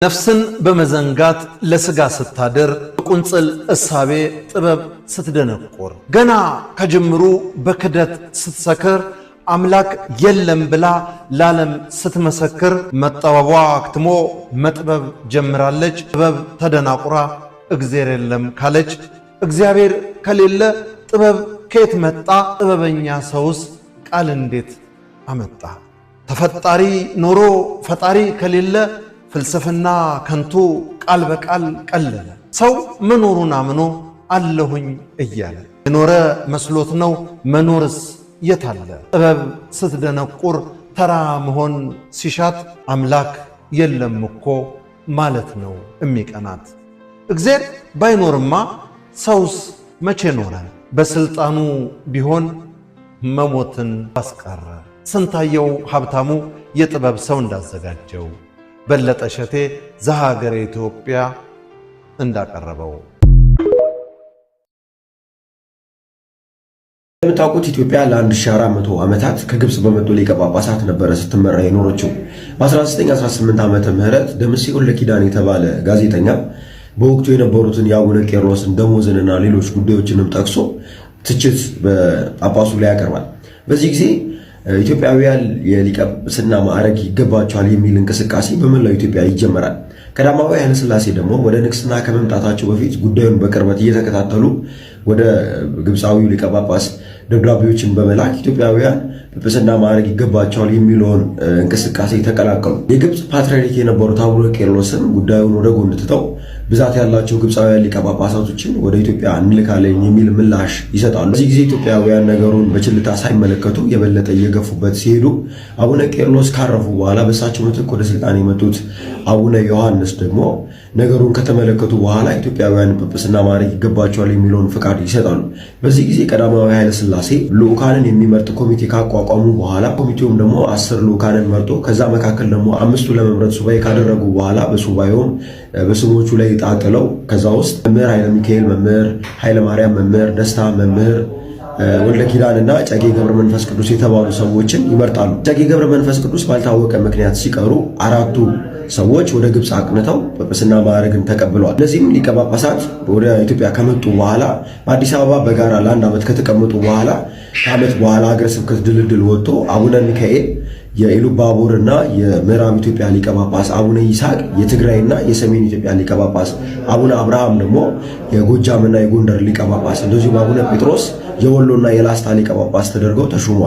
ነፍስን በመዘንጋት ለስጋ ስታደር ቁንጽል እሳቤ ጥበብ ስትደነቆር ገና ከጅምሩ በክደት ስትሰክር አምላክ የለም ብላ ለዓለም ስትመሰክር መጠበቧ አክትሞ መጥበብ ጀምራለች። ጥበብ ተደናቁራ እግዚአብሔር የለም ካለች እግዚአብሔር ከሌለ ጥበብ ከየት መጣ? ጥበበኛ ሰውስ ቃል እንዴት አመጣ? ተፈጣሪ ኖሮ ፈጣሪ ከሌለ ፍልስፍና ከንቱ ቃል በቃል ቀለለ። ሰው መኖሩን አምኖ አለሁኝ እያለ የኖረ መስሎት ነው መኖርስ የታለ? ጥበብ ስትደነቁር ተራ መሆን ሲሻት አምላክ የለም እኮ ማለት ነው እሚቀናት። እግዚአብሔር ባይኖርማ ሰውስ መቼ ኖረ? በስልጣኑ ቢሆን መሞትን አስቀረ። ስንታየው ሀብታሙ የጥበብ ሰው እንዳዘጋጀው በለጠ ሸቴ ዘሀገረ ኢትዮጵያ እንዳቀረበው የምታውቁት ኢትዮጵያ ለ1400 ዓመታት ከግብጽ በመጡ ሊቀ ጳጳሳት ነበረ ስትመራ የኖረችው። በ1918 ዓመተ ምህረት ደምሴ ወልደኪዳን የተባለ ጋዜጠኛ በወቅቱ የነበሩትን የአቡነ ቄርሎስን ደሞዝንና ሌሎች ጉዳዮችንም ጠቅሶ ትችት በጳጳሱ ላይ ያቀርባል። በዚህ ጊዜ ኢትዮጵያውያን የሊቀ ጵጵስና ማዕረግ ይገባቸዋል የሚል እንቅስቃሴ በመላው ኢትዮጵያ ይጀመራል። ቀዳማዊ ኃይለ ሥላሴ ደግሞ ወደ ንግስና ከመምጣታቸው በፊት ጉዳዩን በቅርበት እየተከታተሉ ወደ ግብፃዊው ሊቀ ጳጳስ ደብዳቤዎችን በመላክ ኢትዮጵያውያን ጵጵስና ማዕረግ ይገባቸዋል የሚለውን እንቅስቃሴ ተቀላቀሉ። የግብፅ ፓትርያርክ የነበሩት አቡነ ቄርሎስም ጉዳዩን ወደ ጎን ትተው ብዛት ያላቸው ግብፃውያን ሊቀ ጳጳሳቶችን ወደ ኢትዮጵያ እንልካለን የሚል ምላሽ ይሰጣሉ። በዚህ ጊዜ ኢትዮጵያውያን ነገሩን በችልታ ሳይመለከቱ የበለጠ እየገፉበት ሲሄዱ አቡነ ቄርሎስ ካረፉ በኋላ በእሳቸው ምትክ ወደ ስልጣን የመጡት አቡነ ዮሐንስ ደግሞ ነገሩን ከተመለከቱ በኋላ ኢትዮጵያውያን ጵጵስና ማዕረግ ይገባቸዋል የሚለውን ፍቃድ ይሰጣሉ። በዚህ ጊዜ ቀዳማዊ ኃይለ ሥላሴ ልዑካንን የሚመርጥ ኮሚቴ ካቋቋሙ በኋላ ኮሚቴውም ደግሞ 10 ልዑካንን መርጦ ከዛ መካከል ደግሞ 5ቱ ለመምረጥ ሱባኤ ካደረጉ በኋላ በሱባኤውም በስሞቹ ላይ ጣጥለው ከዛ ውስጥ መምህር ኃይለ ሚካኤል መምህር፣ ኃይለ ማርያም መምህር፣ ደስታ መምህር፣ ወልደ ኪዳንና ጨጌ ገብረ መንፈስ ቅዱስ የተባሉ ሰዎችን ይመርጣሉ። ጨጌ ገብረ መንፈስ ቅዱስ ባልታወቀ ምክንያት ሲቀሩ 4ቱ ሰዎች ወደ ግብፅ አቅንተው ጵጵስና ማዕረግን ተቀብለዋል። እነዚህም ሊቀ ጳጳሳት ወደ ኢትዮጵያ ከመጡ በኋላ በአዲስ አበባ በጋራ ለአንድ ዓመት ከተቀመጡ በኋላ ከዓመት በኋላ ሀገረ ስብከት ድልድል ወጥቶ አቡነ ሚካኤል የኢሉባቡርና የምዕራብ ኢትዮጵያ ሊቀ ጳጳስ፣ አቡነ ይስሐቅ የትግራይና የሰሜን ኢትዮጵያ ሊቀ ጳጳስ፣ አቡነ አብርሃም ደግሞ የጎጃምና የጎንደር ሊቀ ጳጳስ፣ እንደዚሁም አቡነ ጴጥሮስ የወሎና የላስታ ሊቀ ጳጳስ ተደርገው ተሹመዋል።